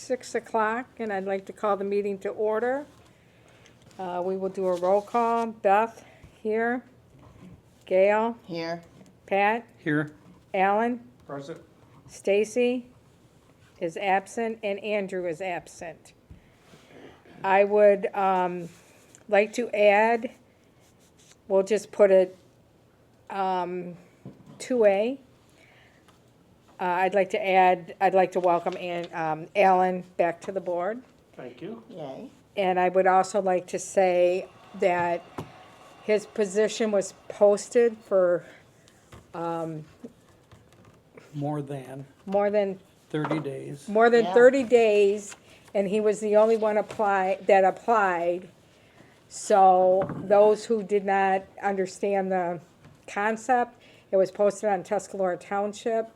6 o'clock, and I'd like to call the meeting to order. We will do a roll call. Beth, here. Gail, Here. Pat, Here. Alan, Present. Stacy is absent, and Andrew is absent. I would like to add, we'll just put it 2A. I'd like to welcome Alan back to the board. Thank you. Yay. And I would also like to say that his position was posted for More than more than 30 days. Yeah. 30 days, and he was the only one that applied. So those who did not understand the concept, it was posted on Tuscarora Township,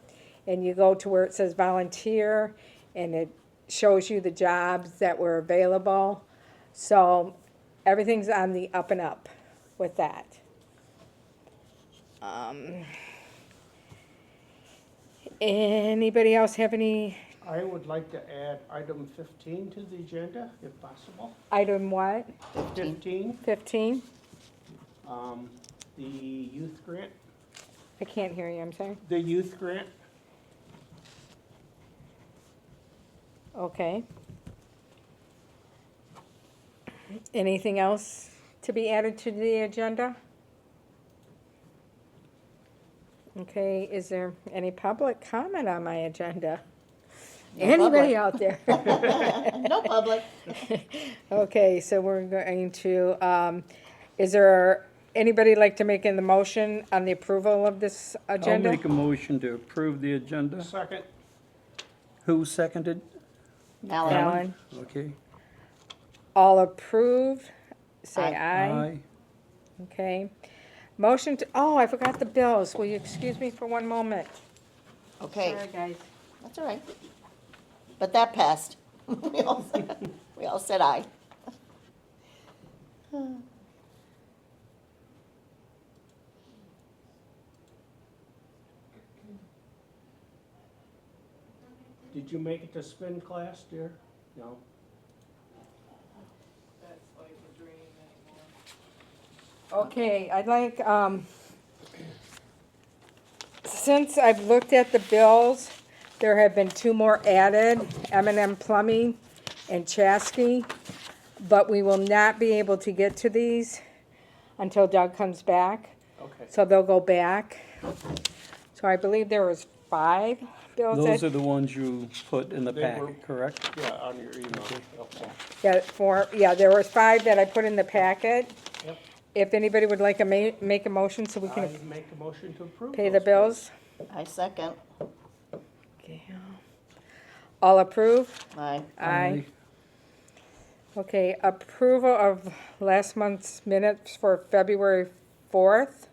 and you go to where it says volunteer, and it shows you the jobs that were available. So everything's on the up and up with that. Anybody else have any I would like to add item 15 to the agenda, if possible. item what? 15, 15? the youth grant. I can't hear you, I'm sorry. The youth grant, Okay. Anything else to be added to the agenda? Okay, is there any public comment on my agenda? No Anybody public. out there? No public. Okay, so we're going to, is there anybody like to make in the motion on the approval of this I'll agenda? make a motion to approve the agenda. second, Who seconded? Alan. Alan, Okay. all approved, say Aye. aye. Okay. Motion to, oh, I forgot the bills. Will you excuse me for one moment? Okay, Sorry, guys. that's all right. But that passed. We all said aye. did you make it to spin class, dear? No? Okay, I'd like, since I've looked at the bills, there have been 2 more added, M&M Plumbing and Chasky, but we will not be able to get to these until Doug comes back, Okay. so they'll go back. So I believe there was 5 bills Those that, are the ones you put in the They were- packet, correct? Yeah, on your email. Okay. there was 5 that I put in the packet. Yep. If anybody would like to make a motion so we I can make a motion to approve. pay the those bills. I second. All approve? Aye. Aye. Okay, approval of last month's minutes for February 4th.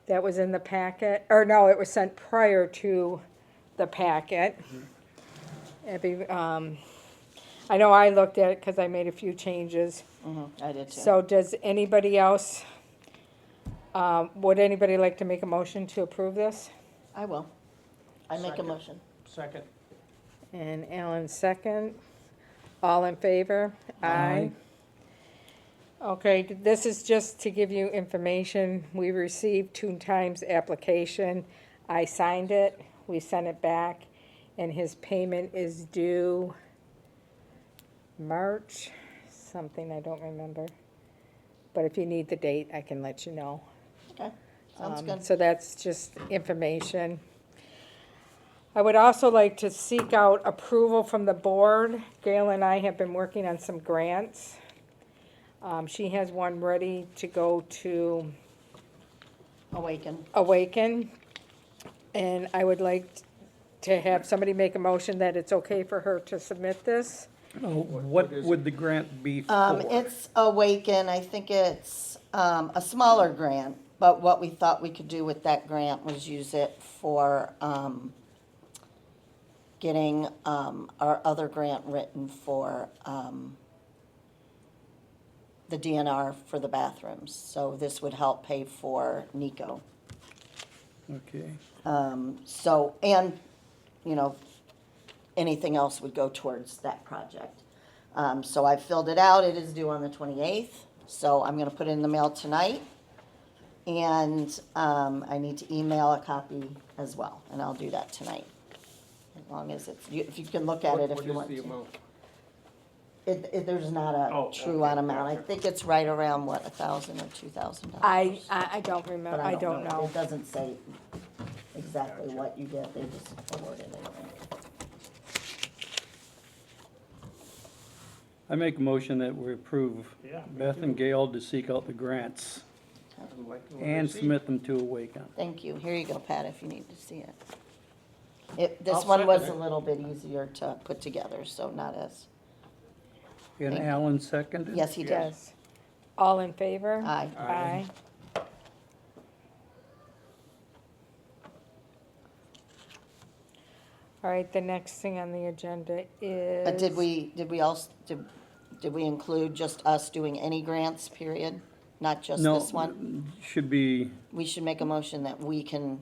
That was in the packet, or no, it was sent prior to the packet. I know I looked at it because I made a few changes. I did too. So does anybody else, would anybody like to make a motion to approve this? I will. I make a Second. motion. Second, And Alan second. All in favor? Aye. Okay, this is just to give you information. We received TooonTime's application. I signed it, we sent it back, and his payment is due March, something I don't remember. But if you need the date, I can let you know. Okay, sounds good. So that's just information. I would also like to seek out approval from the board. Gail and I have been working on some grants. She has one ready to go to Awaken. Awaken. And I would like to have somebody make a motion that it's okay for her to submit this. What is would the grant be for? It's Awaken. I think it's a smaller grant, but what we thought we could do with that grant was use it for getting our other grant written for the DNR for the bathrooms. So this would help pay for NECO. Okay. So, and, you know, anything else would go towards that project. So I filled it out. It is due on the 28th, so I'm gonna put it in the mail tonight. And I need to email a copy as well, and I'll do that tonight. As long as it's, if you can look at it if you want What is the to. amount? There's not a Oh, true okay, on amount. I gotcha. think it's right around, what, $1,000 or $2,000? I don't But remember, I don't know. It doesn't say exactly what you get, they just awarded it. I make a motion that we approve Yeah, me Beth too. and Gail to seek out the grants I'd like to and receive. submit them to Awaken. Thank you. Here you go, Pat, if you need to see it. This I'll one was a second it. little bit easier to put together, so not as, And Thank you. Alan seconded? yes, he did. Yes. All in favor? Aye. Aye. All right, the next thing on the agenda is. But did we include just us doing any grants, period? Not just No, this one? should be, We should make a motion that we can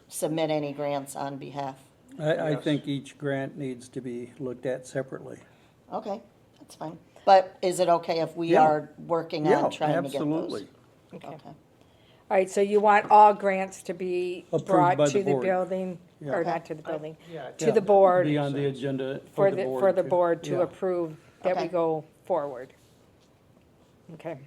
submit any grants on behalf. I Yes. think each grant needs to be looked at separately. Okay, that's fine. But is it okay if we Yeah. are working Yeah, on trying to get those? absolutely. Okay. Okay. All right, so you want all grants to be Approved brought by to the the board. building, or Yeah. not to the building, Yeah, to the board, Be on the agenda for for the board to yeah. approve that we Okay. go forward. Okay.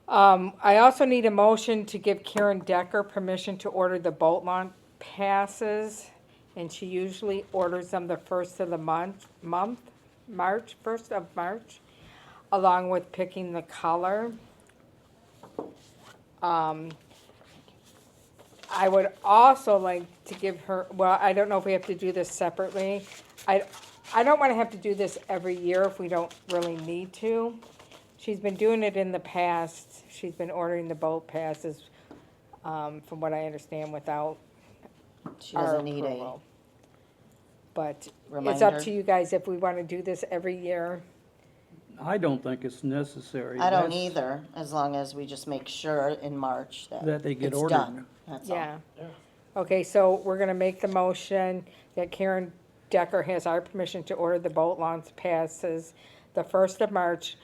I also need a motion to give Karen Decker permission to order the boat launch passes, and she usually orders them the first of the month, first of March, along with picking the color. I would also like to give her, well, I don't know if we have to do this separately. I don't want to have to do this every year if we don't really need to. She's been doing it in the past. She's been ordering the boat passes, from what I understand, without She our doesn't need a approval. But it's up reminder. to you guys if we want to do this every year. I don't think it's necessary. I don't That's- either, as long as we just make sure in March That they get it's ordered. done. That's all. Yeah. Yeah. Okay, so we're gonna make the motion that Karen Decker has our permission to order the boat launch passes the 1st of March,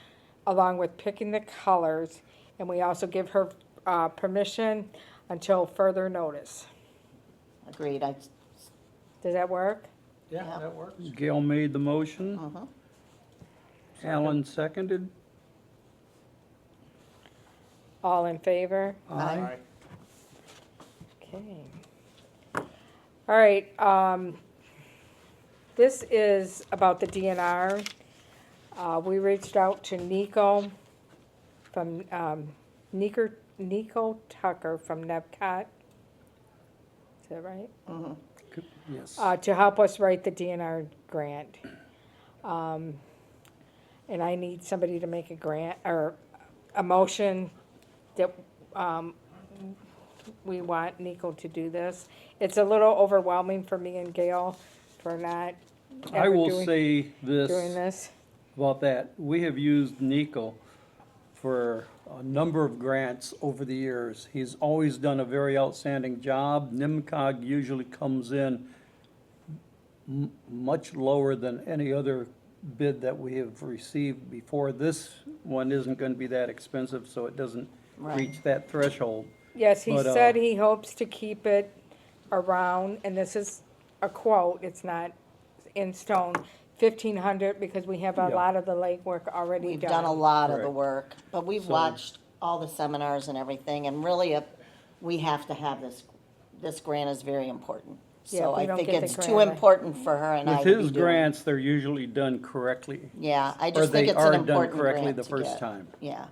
along with picking the colors, and we also give her, permission until further notice. Agreed. Does that work? Yeah, Yeah. that works. Gail made the motion, Mhm. Alan seconded. All in favor? Aye. Okay. All right, this is about the DNR. We reached out to Nico from, Nico Tucker from NEMCOG. Is that right? Mhm. Yes. To help us write the DNR grant. And I need somebody to make a grant, or a motion that, we want Nico to do this. It's a little overwhelming for me and Gail for not I ever will doing say this. this about that. We have used Nico for a number of grants over the years. He's always done a very outstanding job. NEMCOG usually comes in much lower than any other bid that we have received before. This one isn't gonna be that expensive, so it doesn't Right. reach that threshold. Yes, he But, said he hopes to keep it around, and this is a quote, it's not in stone, 1,500, because we have a Yeah. lot of the legwork already We've done. done a lot of the Correct. work, but we've So- watched all the seminars and everything, and really, we have to have this grant is very important. Yeah, So if we I don't think get the it's grant, too important for her and I With to be his doing. grants, they're usually done correctly. Yeah, I Or just think they it's an are done important correctly grant the to first get. time. Yeah.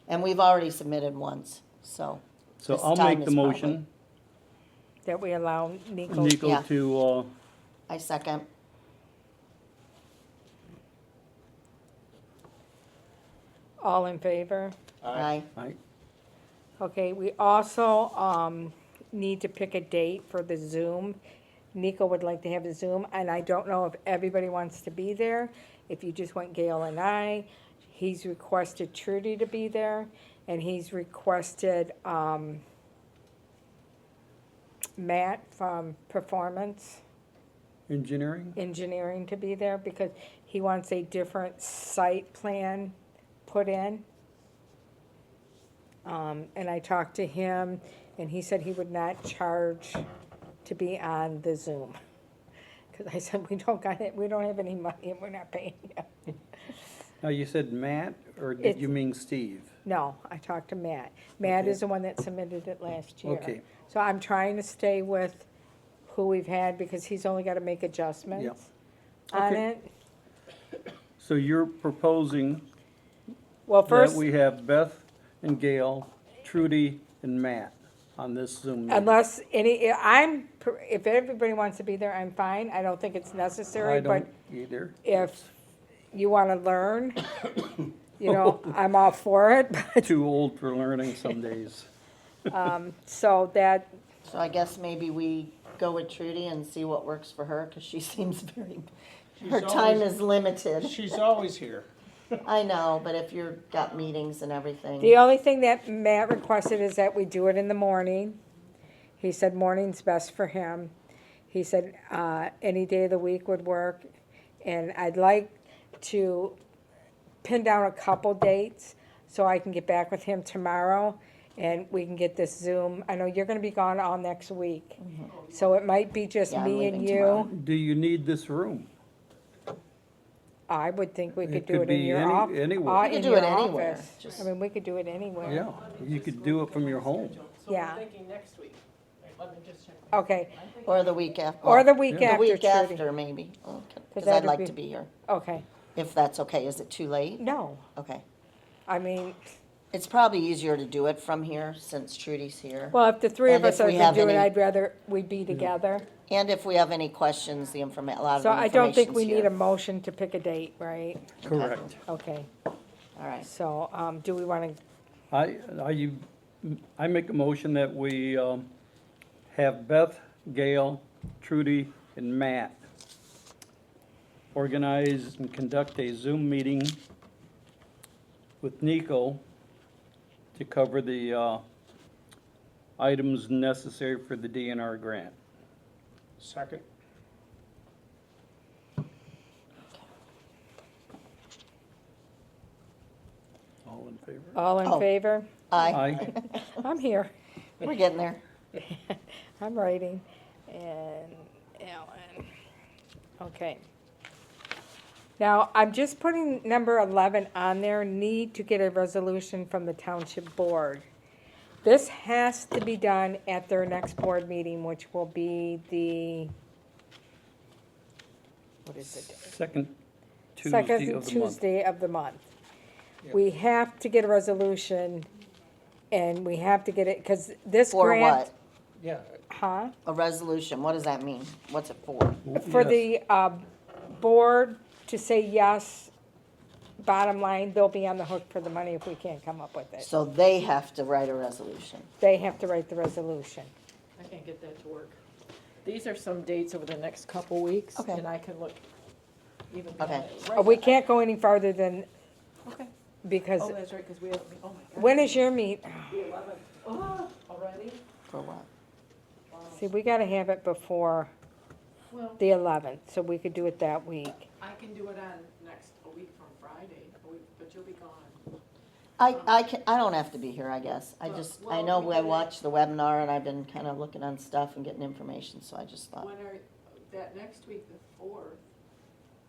And we've already submitted once, so. So this I'll time make the is probably- motion, That we allow Nico. Nico Yeah. to, I second. All in favor? Aye. Okay, we also, need to pick a date for the Zoom. Nico would like to have a Zoom, and I don't know if everybody wants to be there. If you just want Gail and I, he's requested Trudy to be there, and he's requested, Matt from Performance Engineering? Engineering to be there because he wants a different site plan put in. And I talked to him, and he said he would not charge to be on the Zoom. Because I said, we don't got it, we don't have any money, and we're not paying you. Now, you said Matt, or did It's- you mean Steve? No, I talked to Matt. Matt Okay. is the one that submitted it last year. Okay. So I'm trying to stay with who we've had, because he's only gotta make adjustments on Okay. it. So you're proposing Well, that first, we have Beth and Gail, Trudy and Matt on this Zoom meeting? unless if everybody wants to be there, I'm fine. I don't think it's necessary, I but don't either. if you wanna learn, you know, I'm all for it, but, Too old for learning some days. so that, So I guess maybe we go with Trudy and see what works for her, because she seems her time always- is limited. She's always here. I know, but if you've got meetings and everything. the only thing that Matt requested is that we do it in the morning. He said morning's best for him. He said, any day of the week would work. And I'd like to pin down a couple dates so I can get back with him tomorrow and we can get this Zoom. I know you're gonna be gone all next week. So it might be just Yeah, I'm me and leaving you. tomorrow. Do you need this room? I would think we It could do could it in be your any- office. anywhere. We could do it anywhere, I just- mean, we could do it anywhere. Yeah, you could do it from your home. So Yeah. we're thinking next week. Wait, let me just check. Okay, Or the week after. or the week The after, week Trudy. after, maybe, because I'd that'd like be- to be here, Okay, if that's okay. Is it too late? no, Okay. I mean, It's probably easier to do it from here, since Trudy's here. well, if the three of And us if are we gonna have do it, any- I'd rather we be together. And if we have any questions, a lot of So the I don't think we information's need a here. motion to pick a date, right? Correct. Okay, All right. so, do we wanna, I make a motion that we have Beth, Gail, Trudy, and Matt organize and conduct a Zoom meeting with Nico to cover the items necessary for the DNR grant. Second. All in favor? all in Oh. favor? Aye, Aye. I'm here, we're getting there. I'm writing, and Alan, okay. Now, I'm just putting number 11 on there, need to get a resolution from the township board. This has to be done at their next board meeting, which will be the, what is it? Second Tuesday Second of the month. Tuesday of the month. We have to get a resolution, and we have to get it, because this For grant. what? Yeah, Huh? A resolution, what does that mean? What's it for? For Yes. the board to say yes, bottom line, they'll be on the hook for the money if we can't come up with it. So they have to write a resolution. They have to write the resolution. I can't get that to work. These are some dates over the next couple weeks, Okay. and I can look even. Okay. We can't go any farther than, Okay. because, Oh, that's right, because we have, oh my God. when is your meet? The 11th. Oh, already? For what? See, we gotta have it before Well, the 11th, so we could do it that week. I can do it on a week from Friday, but you'll be gone. I don't have to be here, I guess. I Well, know we I did it. watched the webinar and I've been kind of looking on stuff and getting information, so I just thought. When are, that next week, the 4th,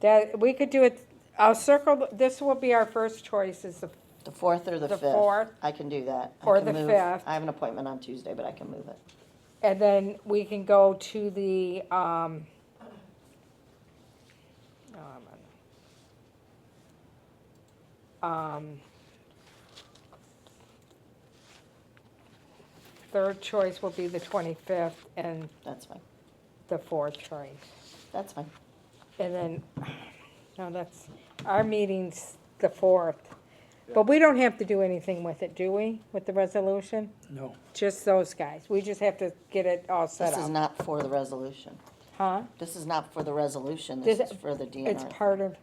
That, we could do it, I'll circle, this will be our first choice, is the, The 4th or the The 5th? 4th. I can do that. I Or can the move- 5th. I have an appointment on Tuesday, but I can move it. and then we can go to the, third choice will be the 25th and That's fine. the fourth choice. That's fine. And then, no, that's, our meeting's the 4th. But we don't have to do anything with it, do we, with the resolution? No. Just those guys. We just have to get it all set This is up. not for the resolution. Huh? This is not for the resolution. This This- is for the It's DNR. part of,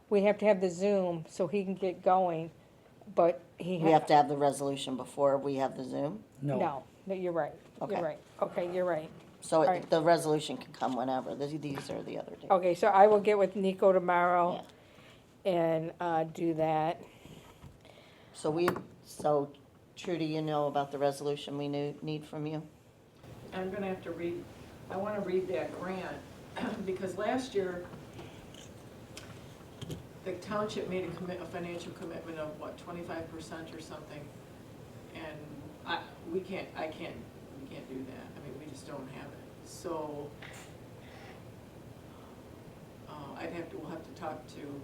we have to have the Zoom so he can get going, but he We have to have the resolution before we have the Zoom? No. No, No, you're right, Okay. you're right, okay, you're right. So Alright. the resolution can come whenever, these are the other dates. Okay, so I will get with Nico tomorrow Yeah. and, do that. So Trudy, you know about the resolution we need from you? I'm gonna have to read, I wanna read that grant, because last year, the township made a financial commitment of, what, 25% or something? And we can't do that, I mean, we just don't have it, so, we'll have to talk to,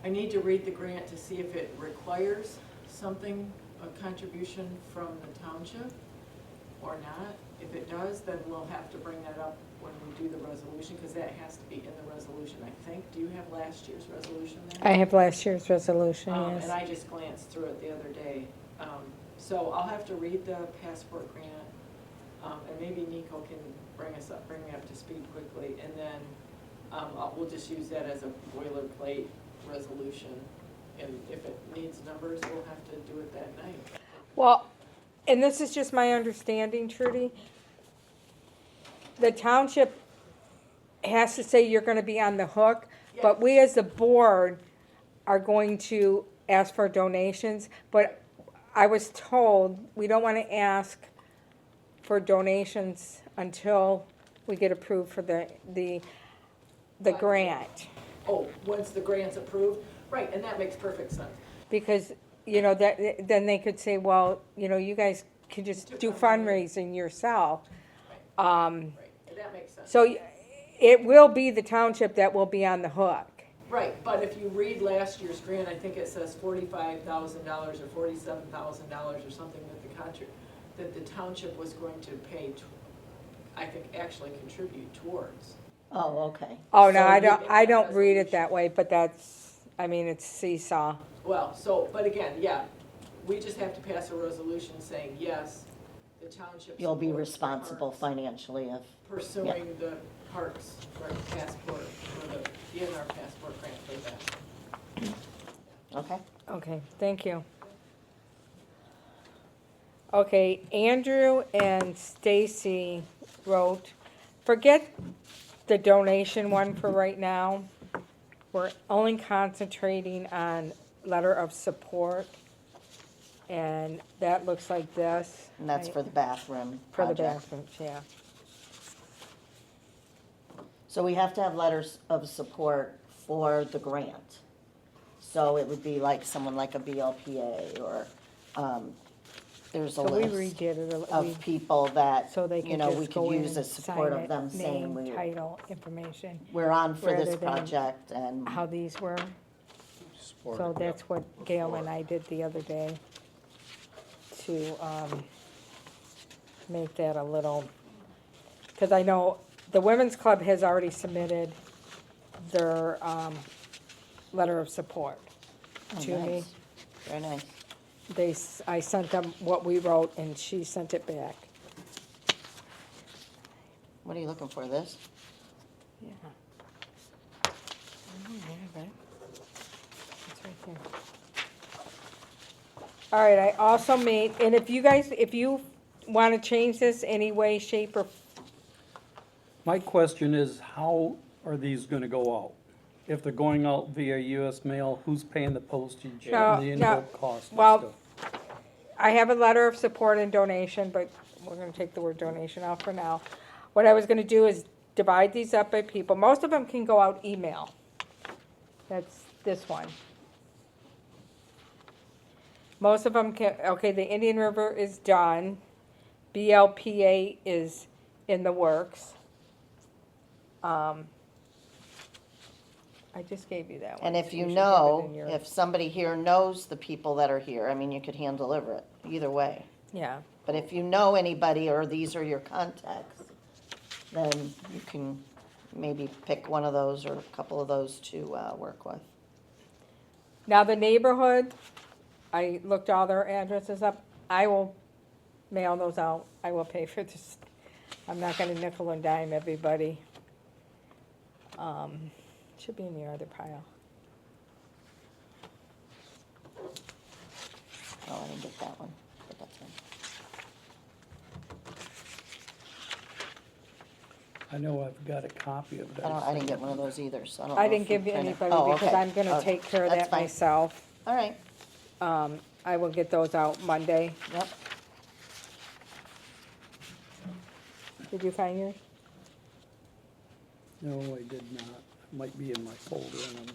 I need to read the grant to see if it requires something, a contribution from the township or not. If it does, then we'll have to bring that up when we do the resolution, because that has to be in the resolution, I think. Do you have last year's resolution there? I have last year's resolution, And yes. I just glanced through it the other day. So I'll have to read the passport grant, and maybe Nico can bring me up to speed quickly, and then we'll just use that as a boilerplate resolution. And if it needs numbers, we'll have to do it that night. Well, and this is just my understanding, Trudy. The township has to say you're gonna be on the hook, but we as the board are going to ask for donations. But I was told we don't wanna ask for donations until we get approved for the grant. Oh, once the grant's approved? Right, and that makes perfect sense. Because, that, then they could say, well, you guys can just do fundraising yourself. Right, that makes sense. So it will be the township that will be on the hook. Right, but if you read last year's grant, I think it says $45,000 or $47,000 or something that the township was going to pay, I think, actually contribute towards. Oh, okay. Oh, no, So I you- don't read it that way, but it's seesaw. Well, but again, yeah, we just have to pass a resolution saying, yes, the township. You'll be supports the responsible parks, financially if, pursuing the parks passport, for the DNR passport grant for that. okay? Okay, thank you. Okay, Andrew and Stacy wrote, forget the donation one for right now. We're only concentrating on letter of support. And that looks like this. And that's for the bathroom For the project. bathrooms, yeah. So we have to have letters of support for the grant. So it would be like someone like a BLPA or, there's a So we list redid it, of people that, so they you can know, we just go could in use and as support sign of it, them saying name, title, information, we're on for this rather than project and, how these were. Support So it, that's yep. what Gail and I did the other day to make that a little, because I know the Women's Club has already submitted their letter of support oh, to me. nice. Very nice. I sent them what we wrote and she sent it back. What are you looking for, this? Yeah. I don't have it. It's right there. All right, I also made, and if you want to change this any way, shape, or, My question is, how are these gonna go out? If they're going out via US mail, who's paying the postage No, and the no. envelope cost and Well, stuff? I have a letter of support and donation, but we're gonna take the word donation out for now. What I was gonna do is divide these up by people. Most of them can go out email. That's this one. Most of them can, okay, the Indian River is done. BLPA is in the works. I just gave you that one. And if so you should have it know, in your- if somebody here knows the people that are here, I mean, you could hand deliver it, either way. Yeah, But if you know anybody or these are your contacts, then you can maybe pick one of those or a couple of those to work with. now the neighborhood, I looked all their addresses up. I will mail those out. I will pay for this. I'm not gonna nickel and dime everybody. Should be in your other pile. Oh, I didn't get that one, but that's fine. I know I've got a copy of that. I didn't get one of those either, so I don't know. I if didn't we give printed- anybody Oh, because okay. I'm gonna Oh, take care of that's that fine. myself. All right, I will get those out Monday. yep. Did you find yours? No, I did not. It might be in my folder. And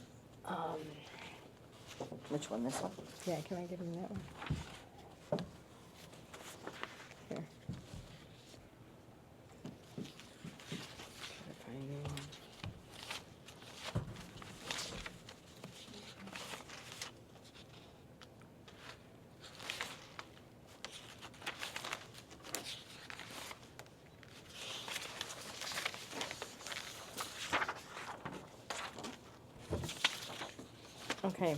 Which one, this one? Yeah, can I give him that one? Here. Try to find you one. Okay,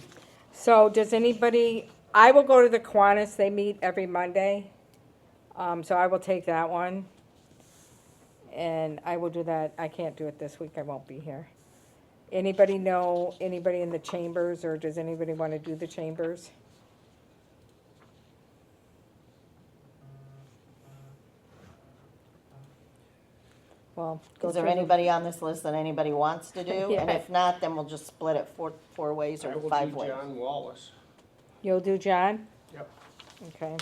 so does anybody, I will go to the Kiwanis, they meet every Monday. So I will take that one. And I will do that, I can't do it this week, I won't be here. Anybody know anybody in the chambers, or does anybody want to do the chambers? Well, go Is there through the- anybody on this list that anybody wants to do? And Yeah. if not, then we'll just split it four ways I or will 5 do ways. John Wallace. You'll do John? Yep. Okay.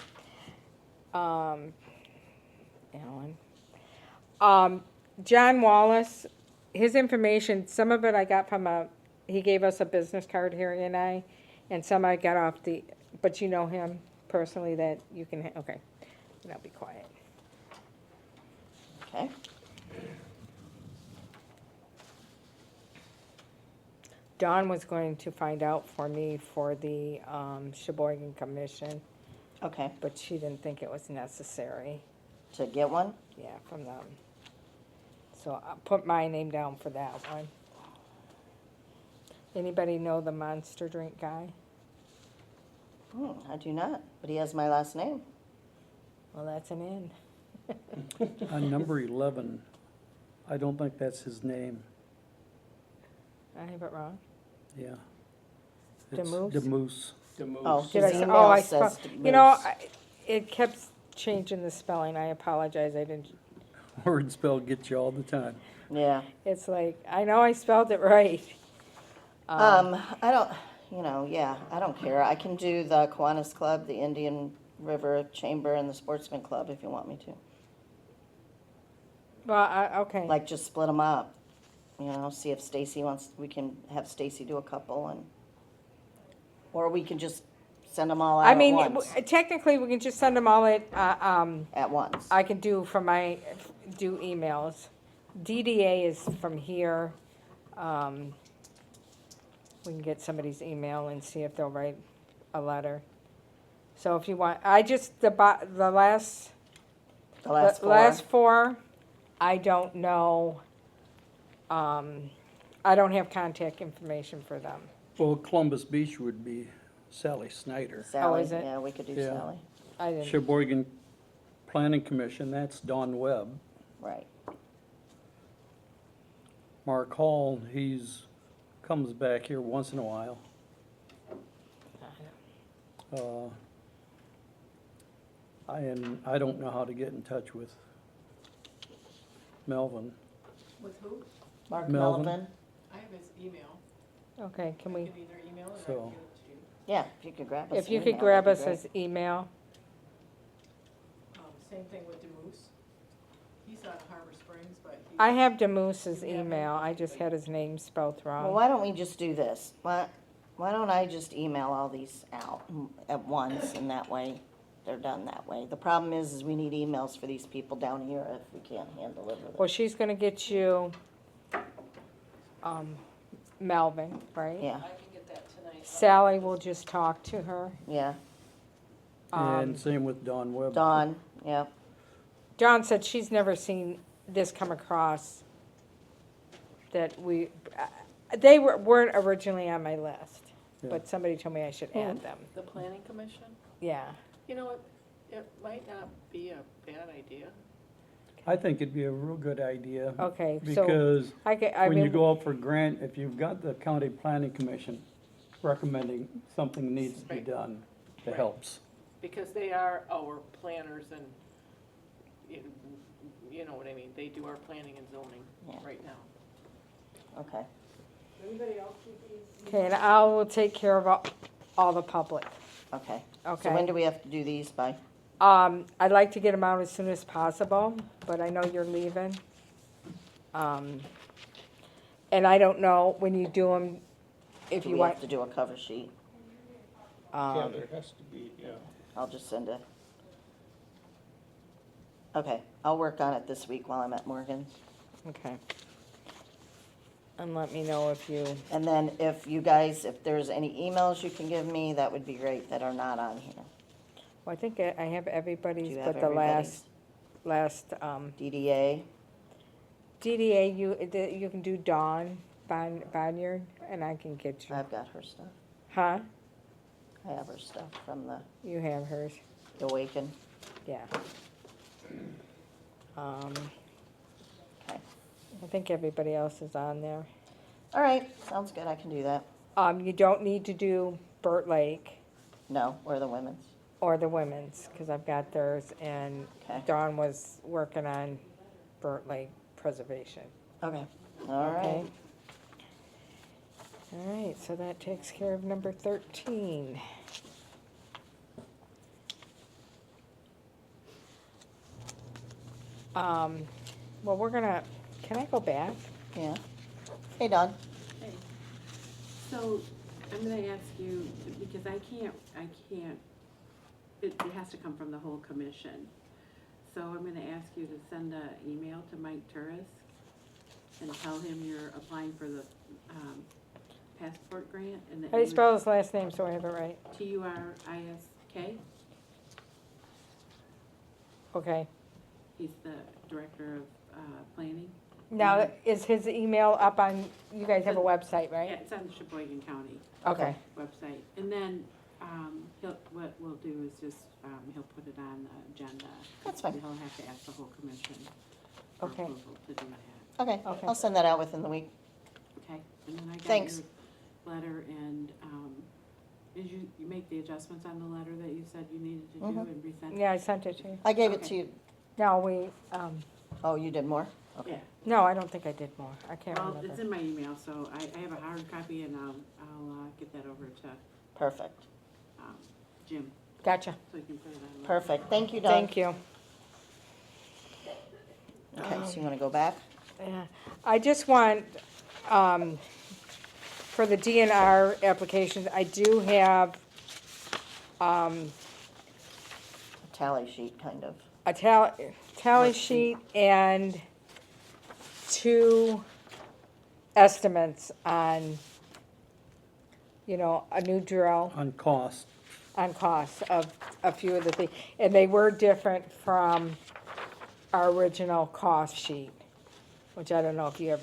Alan. John Wallace, his information, some of it I got from he gave us a business card, Harry and I, and some I got off but you know him personally that you can, okay, and I'll be quiet. Okay, Dawn was going to find out for me for the Sheboygan Commission, okay. but she didn't think it was necessary. To get one? Yeah, from them. So I'll put my name down for that one. Anybody know the Monster Drink guy? I do not, but he has my last name. Well, that's an in. on number 11, I don't think that's his name. I have it wrong. Yeah. It's DeMoose? DeMoose. The moose. Oh, Did his I? email Oh, I says spelled. DeMoose. You know, it kept changing the spelling. I apologize. I didn't. Word spell gets you all the time. Yeah. It's like I know I spelled it right. I don't, I don't care. I can do the Kiwanis Club, the Indian River Chamber, and the Sportsman Club if you want me to. Well, okay. Like, just split them up. See if Stacy we can have Stacy do a couple or we can just send them all out I at mean, once. technically, we can just send them all at. At once. I can do do emails. DDA is from here. We can get somebody's email and see if they'll write a letter. So if you want, the last. The last four. Last four, I don't know. I don't have contact information for them. Well, Columbus Beach would be Sally Snyder. Sally, is it? yeah, we could do Yeah. Sally. I didn't. Sheboygan Planning Commission, that's Don Webb. Right. Mark Hall, comes back here once in a while. I don't know how to get in touch with Melvin. With who? Mark Melvin. Melvin. I have his email. Okay, can I we, can either email it or I So- can give it to you. Yeah, if you could grab us. if you an could email, grab that'd us be his email. Same thing with DeMoose. He's out of Harbor Springs, but he. I have DeMoose's You have email, it? I just had his name spelled Well, wrong. why don't we just do this? Why don't I just email all these out at once, and that way, they're done that way. The problem is we need emails for these people down here if we can't hand deliver them. Well, she's gonna get you, Melvin, right? Yeah, I can get that tonight. Sally will just talk to her. yeah. And same with Don Webb. Dawn, yeah. Dawn said she's never seen this come across that they weren't originally on my list, Yeah. but somebody told me I should add them. The planning commission? Yeah. You know what, it might not be a bad idea. I think it'd be a real good idea. Okay, so Because I when you mean, go out for grant, if you've got the county planning commission recommending something needs to be Right. done, it Right. helps. Because they are our planners and, you know what I mean, they do our planning and zoning Yeah. right now. Okay, Anybody else? Okay, and I will take care of all the public, okay. okay? So when do we have to do these by? I'd like to get them out as soon as possible, but I know you're leaving. And I don't know when you do them, if Do you we want, have to do a cover sheet? Yeah, there has to be, yeah. I'll just send it. Okay, I'll work on it this week while I'm at Morgan's. okay. And let me know if you, And then if you guys, if there's any emails you can give me, that would be great, that are not on here. well, I think I have Do everybody's, you have but the everybody's? last, DDA, DDA, you can do Dawn Banyard, and I can get you. I've got her stuff. Huh? I have her stuff from the You have hers, Awaken. yeah. Okay. I think everybody else is on there. All right, sounds good, I can do that. You don't need to do Burt Lake No, or the women's. or the women's, because I've got theirs, and Okay. Dawn was working on Burt Lake preservation. Okay, all Okay. right. All right, so that takes care of number 13. Well, we're gonna, can I go back? Yeah. Hey, Don. Hey, so I'm gonna ask you, because I can't, it has to come from the whole commission. So I'm gonna ask you to send an email to Mike Turris and tell him you're applying for the, passport grant and that How do you would- spell his last name so I have it right? Turisk. Okay. He's the director of, planning. Now, is his email up on, you guys have a website, Yeah, right? it's on the Sheboygan County Okay. website. And then, what we'll do is just, he'll put it on the agenda. That's fine. He'll have to ask the whole commission for Okay. approval to do that, Okay, Okay. I'll send that out within the week. okay? And then I got Thanks. your letter and, did you make the adjustments on the letter that you said you needed to do Mhm. and resend? Yeah, I sent it to you. I gave it Okay. to you. No, we, Oh, you did more? Yeah, Okay. no, I don't think I did more. I can't well, it's remember. in my email, so I have a hard copy and I'll get that over to, Perfect. Jim, Gotcha. so he can put it on. the- Perfect. Thank you, Don. Thank you. Okay, so you want to go back? Yeah, I just want, for the DNR applications, I do have, Tally sheet, kind of. a tally sheet and 2 estimates on, a new drill, On cost. on costs of a few of the things. And they were different from our original cost sheet, which I don't know if you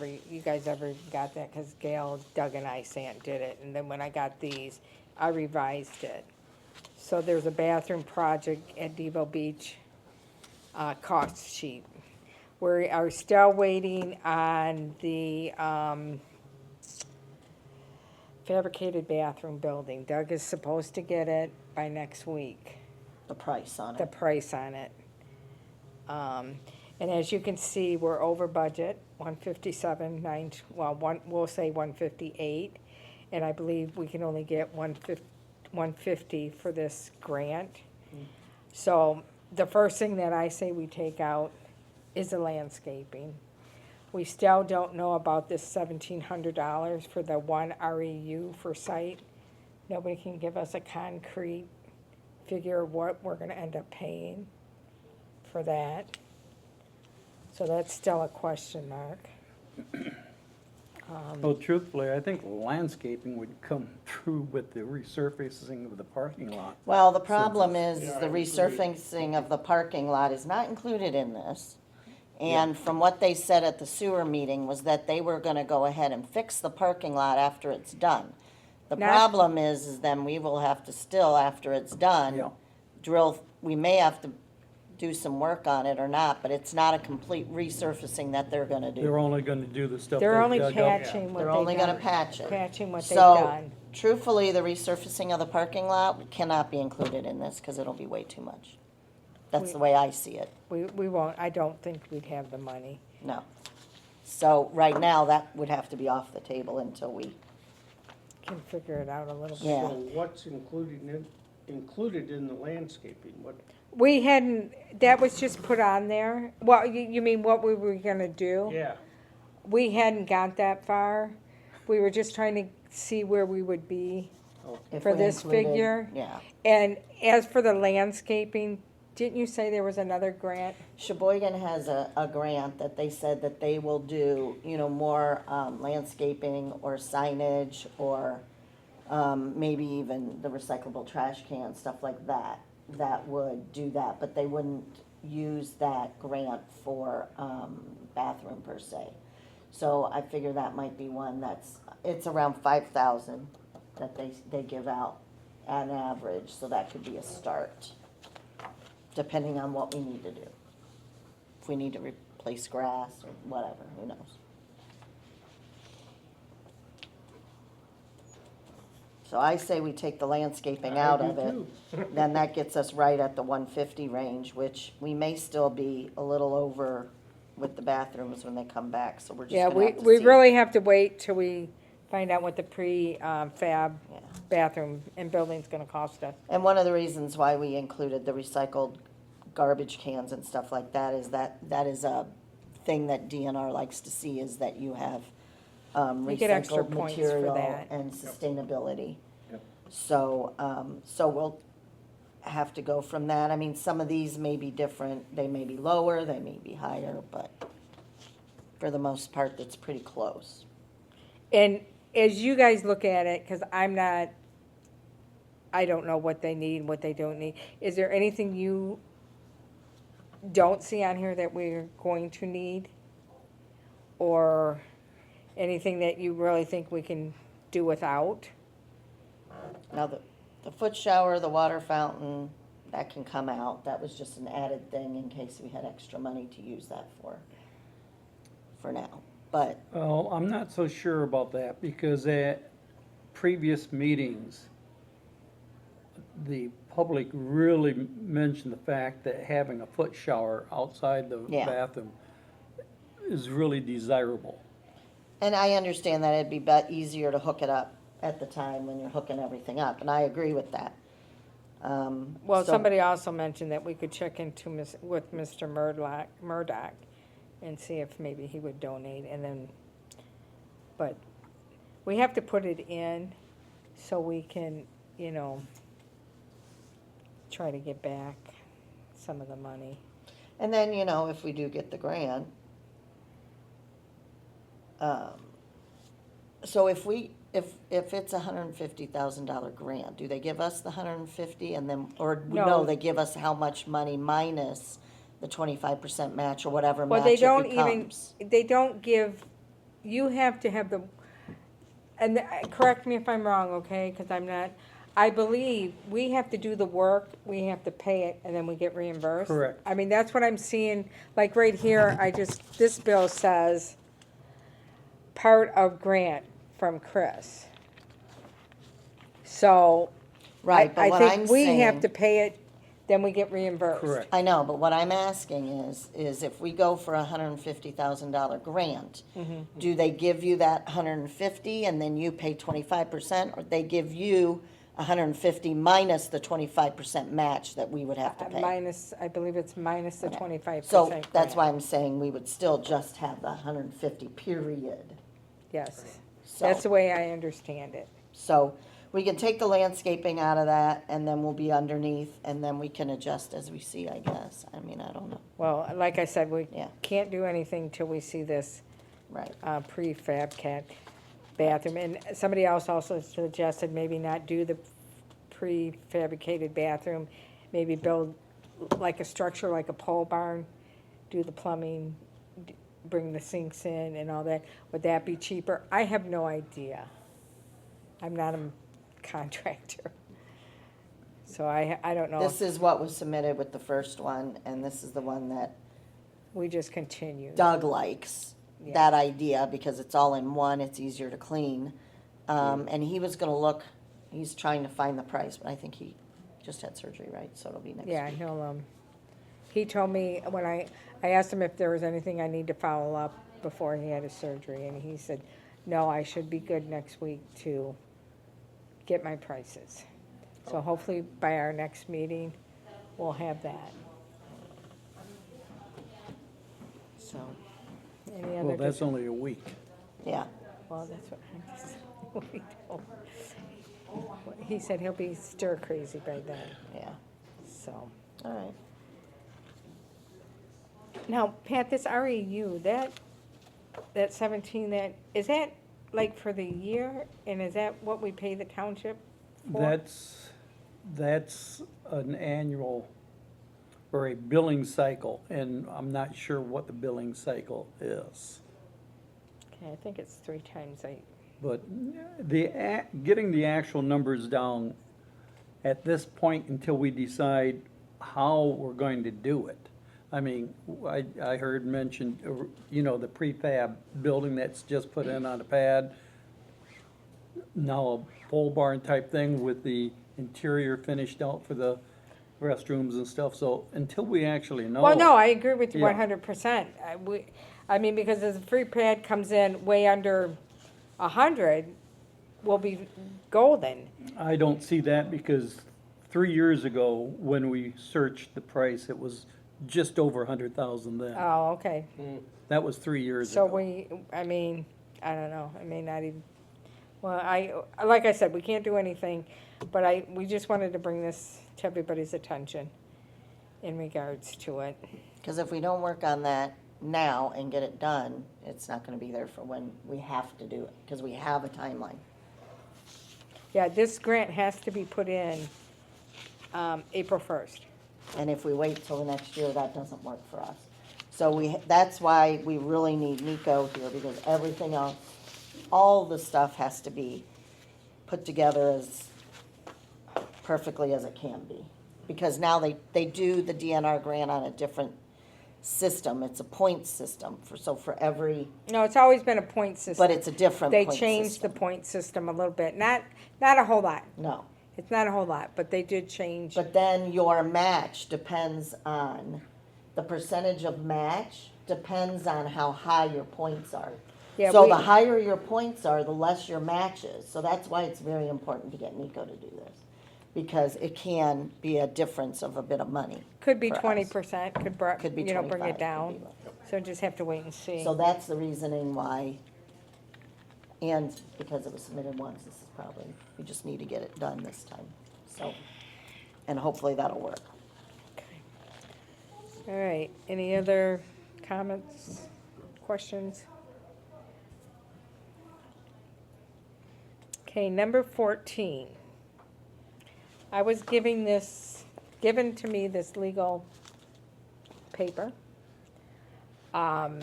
guys ever got that, because Gail, Doug, and I did it. And then when I got these, I revised it. So there's a bathroom project at DeVoe Beach, cost sheet. We are still waiting on the, fabricated bathroom building. Doug is supposed to get it by next week, The price on the it. price on it. And as you can see, we're over budget, 157, we'll say 158. And I believe we can only get 150 for this grant. So the first thing that I say we take out is the landscaping. We still don't know about this $1,700 for the one REU for site. Nobody can give us a concrete figure of what we're gonna end up paying for that. So that's still a question mark. Well, truthfully, I think landscaping would come through with the resurfacing of the parking lot. Well, the problem is Yeah, the I agree. resurfacing of the parking lot is not included in this. And from what they said at the sewer meeting was that they were gonna go ahead and fix the parking lot after it's done. The Not- problem is then we will have to still, after it's done, Yeah. drill, we may have to do some work on it or not, but it's not a complete resurfacing that they're gonna do. They're only gonna do the stuff They're they've only dug up. patching what They're they've only gonna done. patch it. Patching what they've So, done. truthfully, the resurfacing of the parking lot cannot be included in this, cause it'll be way too much. That's the way I see it. We won't, I don't think we'd have the money. No. So right now, that would have to be off the table until we, Can figure it out a little bit. Yeah. So what's included in the landscaping? What, We hadn't, that was just put on there. Well, you mean what we were gonna do? yeah, We hadn't got that far. We were just trying to see where we would be. okay. if For we this included- figure? Yeah. And as for the landscaping, didn't you say there was another grant? Sheboygan has a grant that they said that they will do, more landscaping or signage or maybe even the recyclable trash can, stuff like that, that would do that, but they wouldn't use that grant for bathroom per se. So I figure that might be one it's around 5,000 that they give out on average, so that could be a start, depending on what we need to do. If we need to replace grass or whatever, who knows? So I say we take the landscaping out I of do it. too. Then that gets us right at the 150 range, which we may still be a little over with the bathrooms when they come back, so we're just Yeah, gonna have to we see. really have to wait till we find out what the fab Yeah. bathroom and building's gonna cost us. And one of the reasons why we included the recycled garbage cans and stuff like that is that is a thing that DNR likes to see, is that you have You get extra recycled points for material that. and sustainability. Yep. So we'll have to go from that. I mean, some of these may be different, they may be lower, they may be higher, but for the most part, it's pretty close. And as you guys look at it, because I don't know what they need, what they don't need, is there anything you don't see on here that we're going to need? Or anything that you really think we can do without? Now, the foot shower, the water fountain, that can come out. That was just an added thing in case we had extra money to use that for now. But, Well, I'm not so sure about that, because at previous meetings, the public really mentioned the fact that having a foot shower outside the Yeah. bathroom is really desirable. and I understand that it'd be easier to hook it up at the time when you're hooking everything up, and I agree with that. Well, So- somebody also mentioned that we could check into with Mr. Murdoch and see if maybe he would donate, and then, but we have to put it in so we can, try to get back some of the money. And then, if we do get the grant, so if it's $150,000 grant, do they give us the 150 and then, or No. no, they give us how much money minus the 25% match or whatever Well, match they it don't becomes? they don't give, you have to have and correct me if I'm wrong, okay, because I believe we have to do the work, we have to pay it, and then we get reimbursed. Correct. I mean, that's what I'm seeing, like right here, this bill says part of grant from Chris. So, Right, but I what think I'm we have saying- to pay it, then we get reimbursed. Correct. I know, but what I'm asking is if we go for a $150,000 grant, Mm-hmm. do they give you that 150 and then you pay 25%, or they give you 150 minus the 25% match that we would have to pay? I believe it's minus the 25%. So that's grant. why I'm saying we would still just have the 150 period. Yes, So- that's the way I understand it. So we can take the landscaping out of that and then we'll be underneath and then we can adjust as we see, I guess. I mean, I don't know. Well, like I said, we Yeah. can't do anything till we see this Right. prefab bathroom. And somebody else also suggested maybe not do the prefabricated bathroom, maybe build like a structure, like a pole barn, do the plumbing, bring the sinks in and all that. Would that be cheaper? I have no idea. I'm not a contractor. So I don't know. This is what was submitted with the first one and this is the one that We just continue. Doug likes, Yeah. that idea, because it's all in one, it's easier to clean. And he was gonna look, he's trying to find the price, but I think he just had surgery, right? So it'll be next Yeah, week. he'll, he told me when I asked him if there was anything I need to follow up before he had his surgery, and he said, no, I should be good next week to get my prices. So hopefully by our next meeting, we'll have that. So, any other? Well, that's only a week. Yeah, Well, that's what I just, we don't. He said he'll be stir crazy by then, yeah, so. all right. Now, Pat, this REU, that 17, is that like for the year? And is that what we pay the township for? That's an annual or a billing cycle, and I'm not sure what the billing cycle is. Okay, I think it's 3 times a, But getting the actual numbers down at this point until we decide how we're going to do it. I mean, I heard mentioned, the prefab building that's just put in on a pad. Now a pole barn type thing with the interior finished out for the restrooms and stuff. So until we actually know. well, no, I agree with you Yeah. 100%. I mean, because if the free pad comes in way under 100, we'll be golden. I don't see that because 3 years ago, when we searched the price, it was just over 100,000 then. Oh, okay. That was 3 years So ago. I mean, I don't know, I may not even, well, like I said, we can't do anything, but we just wanted to bring this to everybody's attention in regards to it. Because if we don't work on that now and get it done, it's not gonna be there for when we have to do it, because we have a timeline. Yeah, this grant has to be put in, April 1st. And if we wait till the next year, that doesn't work for us. So that's why we really need Nico here, because everything else, all the stuff has to be put together as perfectly as it can be. Because now they do the DNR grant on a different system. It's a point system for every, No, it's always been a point system. but it's a different They point changed the system. point system a little bit, not a whole lot. No. It's not a whole lot, but they did change. But then your match depends on, the percentage of match depends on how high your points are. Yeah, So we- the higher your points are, the less your match is. So that's why it's very important to get Nico to do this. Because it can be a difference of a bit of money. Could be for us. 20%, Could be bring 25, it down. could be less. So just have to wait and see. So that's the reasoning why, and because it was submitted once, this is probably, we just need to get it done this time. So, and hopefully that'll work. All right, any other comments, questions? Okay, number 14. I was given to me this legal paper. I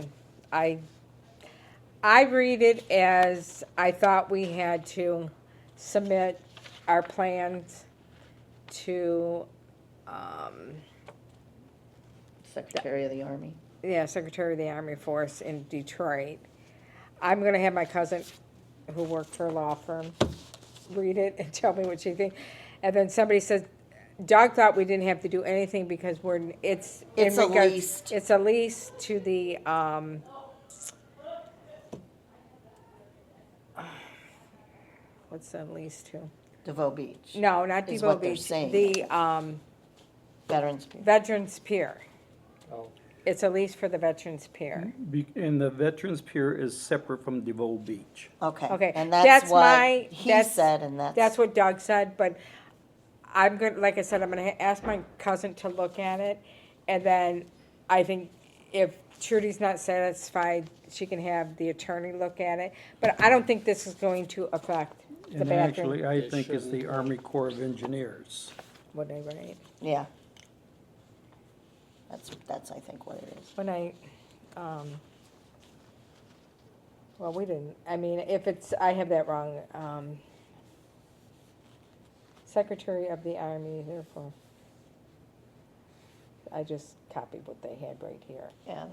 read it as I thought we had to submit our plans to, Secretary of the Army. Secretary of the Army Force in Detroit. I'm gonna have my cousin, who worked for a law firm, read it and tell me what she thinks. And then somebody says, Doug thought we didn't have to do anything because it's in It's a regards- lease. It's a lease to the, what's the lease to? DeVoe Beach. No, not Is DeVoe what they're Beach, saying. the, Veterans. Pier. Veterans Pier. Oh. It's a lease for the Veterans Pier. And the Veterans Pier is separate from DeVoe Beach. Okay. Okay, And that's that's what my- he that's- said, and That's what Doug said, but I'm good, like I said, I'm gonna ask my cousin to look at it, and then I think if Trudy's not satisfied, she can have the attorney look at it, but I don't think this is going to affect the And bathroom. actually, I think it's the Army Corps of Engineers. What they write, Yeah. That's I think what it is. when well, we didn't, I mean, if it's, I have that wrong, Secretary of the Army, therefore, I just copied what they had right here. Yeah,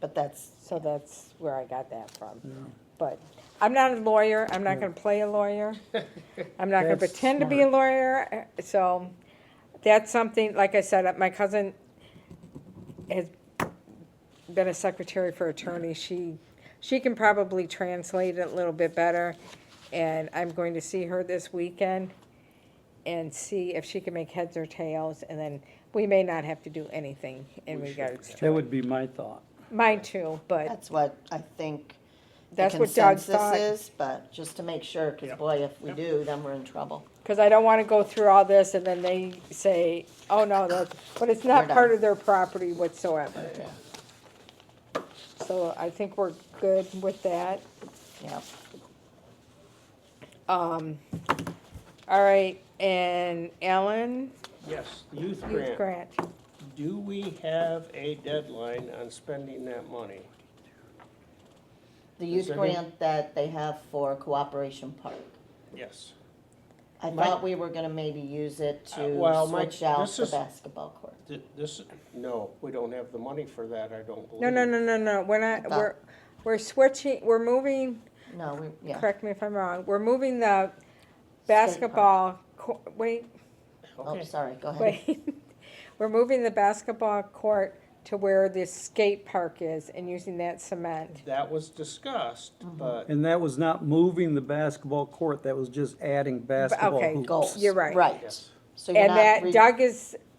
that's, So that's where I got that from. Yeah. But I'm not a lawyer, I'm not gonna play a lawyer. I'm not gonna That's pretend to be a smart. lawyer, so that's something, like I said, my cousin has been a secretary for attorney. She can probably translate it a little bit better. And I'm going to see her this weekend and see if she can make heads or tails. And then we may not have to do anything in regards to That it. would be my thought. Mine too, but That's what I think the that's what Doug consensus thought. is, but just to make sure, because Yep. boy, if we do, then we're in trouble. Because I don't want to go through all this and then they say, oh no, that's, but it's not We're part done. of their property whatsoever. So I think we're good with that. Yeah. All right, and Ellen, Yes, the youth youth grant. grant. Do we have a deadline on spending that money? The Is youth there any- grant that they have for Cooperation Park. Yes. I My- thought we were gonna maybe use it to well, switch out this the is- basketball court. This, no, we don't have the money for that, I don't believe. No, we're not, I thought- we're switching, we're moving, No, we, yeah. correct me if I'm wrong, we're moving the basketball, wait, Oh, Okay, sorry, go ahead. wait. We're moving the basketball court to where the skate park is and using that cement. that was discussed, but And that was not moving the basketball court, that was just adding basketball okay, hoops. Goals. You're right. Right. yes. So you're And not that re- Doug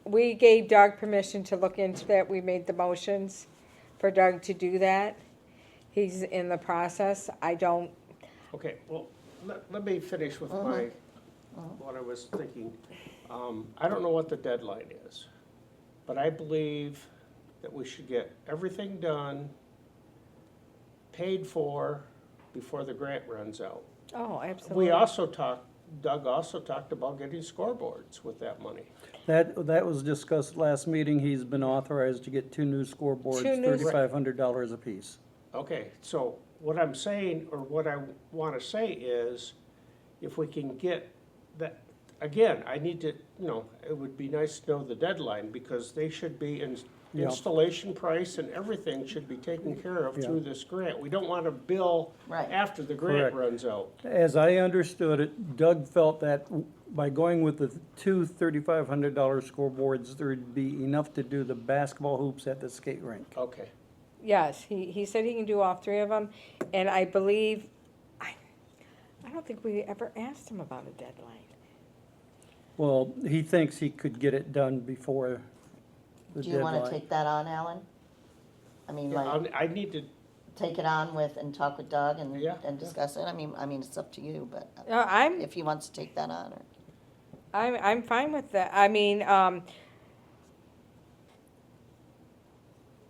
we gave Doug permission to look into that. We made the motions for Doug to do that. He's in the process. I don't, Okay, well, let me finish with my, what I was thinking. I don't know what the deadline is, but I believe that we should get everything done, paid for, before the grant runs out. oh, absolutely. Doug also talked about getting scoreboards with that money. That was discussed last meeting, he's been authorized to get 2 new scoreboards, Two new- $3,500 apiece. Okay, so what I'm saying, or what I want to say is, if we can get that, again, I need to, it would be nice to know the deadline, because they should be in Yeah. installation price and everything should be taken care of Yeah. through this grant. We don't want to bill Right. after the grant Correct. runs out. As I understood it, Doug felt that by going with the 2 $3,500 scoreboards, there'd be enough to do the basketball hoops at the skate rink. Okay, Yes, he said he can do all 3 of them. And I believe, I don't think we ever asked him about a deadline. Well, he thinks he could get it done before the Do you wanna deadline. take that on, Alan? I mean, yeah, like, I need to, take it on with, and talk with Doug and, Yeah, and yeah. discuss it? I mean, it's up to you, but No, if he wants to take that on, or. I'm fine with that. I mean,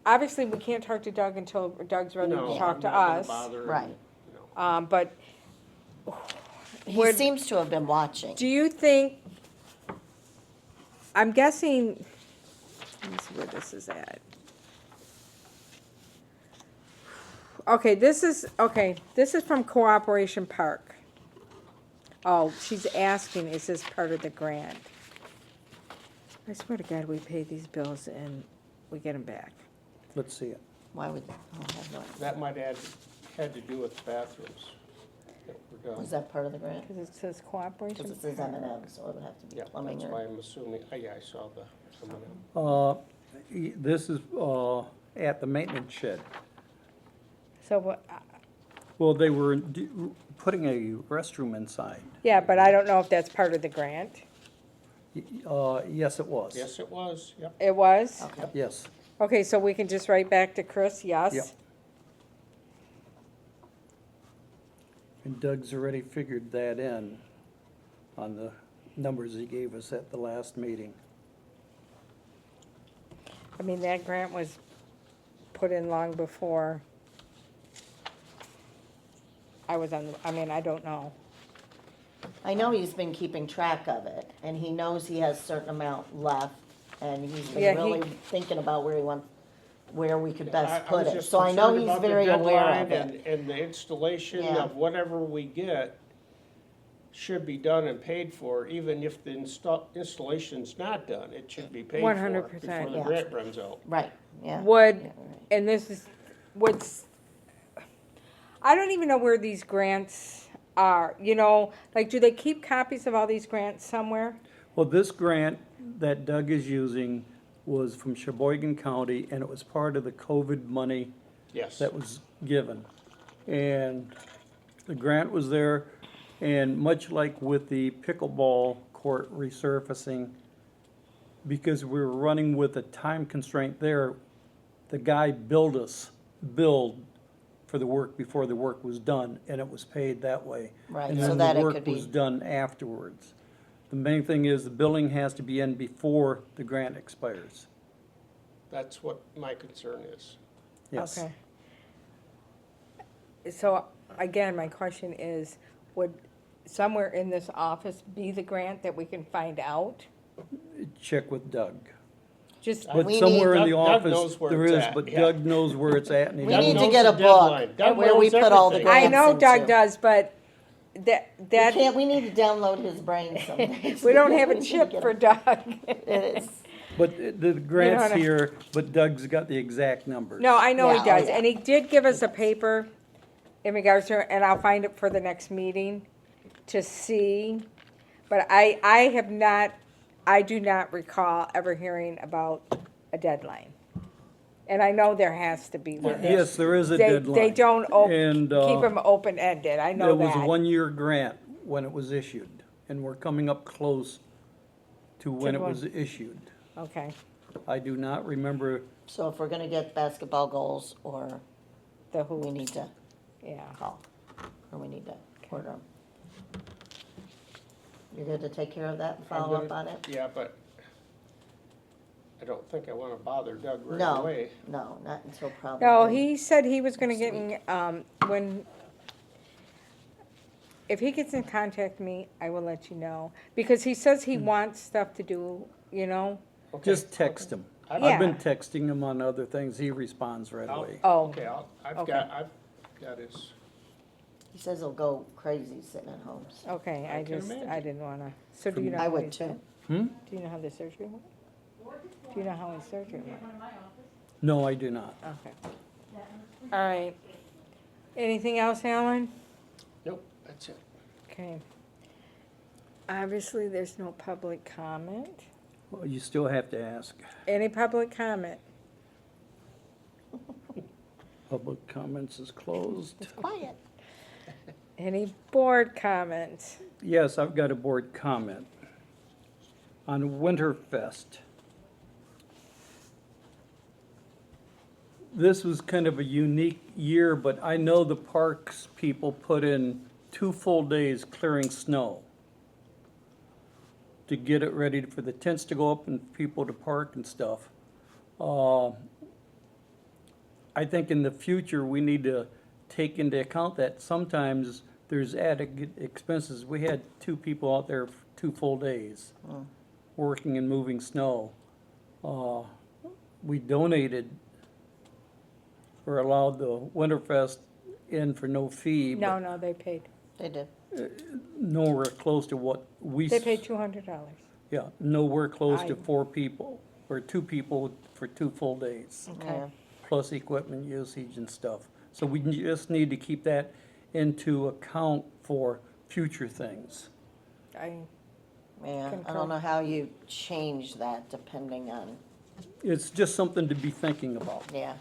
obviously, we can't talk to Doug until Doug's ready no, to I'm talk not to gonna us. bother, Right. But He Would- seems to have been watching. do you think, I'm guessing, let me see where this is at. Okay, this is from Cooperation Park. Oh, she's asking, is this part of the grant? I swear to God, we pay these bills and we get them back. Let's see it. Why would, oh, I have no idea. That might had to do with the bathrooms that were done. Was that part of the grant? Because it says Cooperation Because it says Park. M&M, so it would have to be Yeah, plumbing that's why or. I'm assuming, yeah, I saw the, This is at the maintenance shed. So what, Well, they were putting a restroom inside. yeah, but I don't know if that's part of the grant. Yes, it was. yes, it was, yep. It was? Okay. Yes. Okay, so we can just write back to Chris, yes? Yep. And Doug's already figured that in on the numbers he gave us at the last meeting. I mean, that grant was put in long before I was on, I don't know. I know he's been keeping track of it, and he knows he has a certain amount left, and he's Yeah, been he- really thinking about where we could best I put was it. just So I know concerned he's about the very aware of deadline it. And the installation Yeah. of whatever we get should be done and paid for, even if the installation's not done, it should be paid for 100%, before the yeah. grant runs out. Right, yeah. Would, Yeah, right. and this is, I don't even know where these grants are, like, do they keep copies of all these grants somewhere? Well, this grant that Doug is using was from Sheboygan County, and it was part of the COVID money Yes. that was given. And the grant was there, and much like with the pickleball court resurfacing, because we were running with a time constraint there, the guy billed for the work before the work was done, and it was paid that way. Right, And so then that the it work could be- was done afterwards. The main thing is the billing has to be in before the grant expires. That's what my concern is. Yes. Okay. So, again, my question is, would somewhere in this office be the grant that we can find out? Check with Doug. Just, But We somewhere in need- the Doug office, knows where there it's is, at, but yeah. Doug knows where it's at, and he We Doug need doesn't. to knows get a the book deadline. Doug where we knows put all the everything. grants I know into. Doug does, but that, We need to download his brain someday. we don't have We a need to chip get for it. Doug. It is. But the grant's know, here, but Doug's got the exact numbers. No, I know Yeah, he oh, does, yeah. and he did give us a paper in regards to, and I'll find it for the next meeting to see. But I have not, I do not recall ever hearing about a deadline. And I know there has to be one. Yes, there is a They deadline. don't And, keep them open-ended, I know It was a that. one-year grant when it was issued, and we're coming up close to when the it one. was issued. Okay, I do not remember, So if we're gonna get basketball goals, or the we who, need to yeah. call, or we need to order them. You're good to take care of that and I'm follow up gonna- on it? Yeah, but I don't think I wanna bother Doug right No, away. no, not until probably. No, he said he was gonna get in, if he gets in contact with me, I will let you know. Because he says he wants stuff to do, you know? Okay. just text him. I- I've been Yeah. texting him on other things, he responds right I'll- away. Oh, Okay, I've Okay. got his, He says he'll go crazy sitting at home. so. okay, I I can just, I imagine. didn't wanna, so do you know I how would he's too. doing? Hmm? Do you know how the surgery went? Do you know how his surgery went? No, I do not. Okay. All right. Anything else, Alan? nope, that's it. Okay. Obviously, there's no public comment. Well, you still have to ask. Any public comment? Public comments is closed. Quiet. Any board comments? Yes, I've got a board comment on Winterfest. This was kind of a unique year, but I know the parks people put in 2 full days clearing snow to get it ready for the tents to go up and people to park and stuff. I think in the future, we need to take into account that sometimes there's added expenses. We had 2 people out there for 2 full days, working and moving snow. We donated or allowed the Winterfest in for no fee, No, but no, they paid. They did. nowhere close to what we. They paid $200. Yeah, nowhere close to I- 4 people, or 2 people for 2 full days, Okay. Yeah. plus equipment usage and stuff. So we just need to keep that into account for future things. I, Yeah, I Concur. don't know how you change that depending on, It's just something to be thinking about. yeah.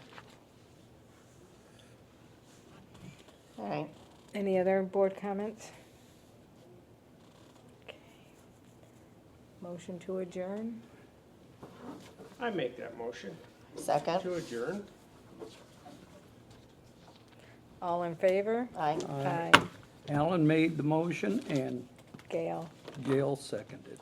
All right, any other board comments? Okay. Motion to adjourn? I make that motion second, to adjourn. All in favor? aye. Aye. Alan made the motion and Gail. Gail seconded.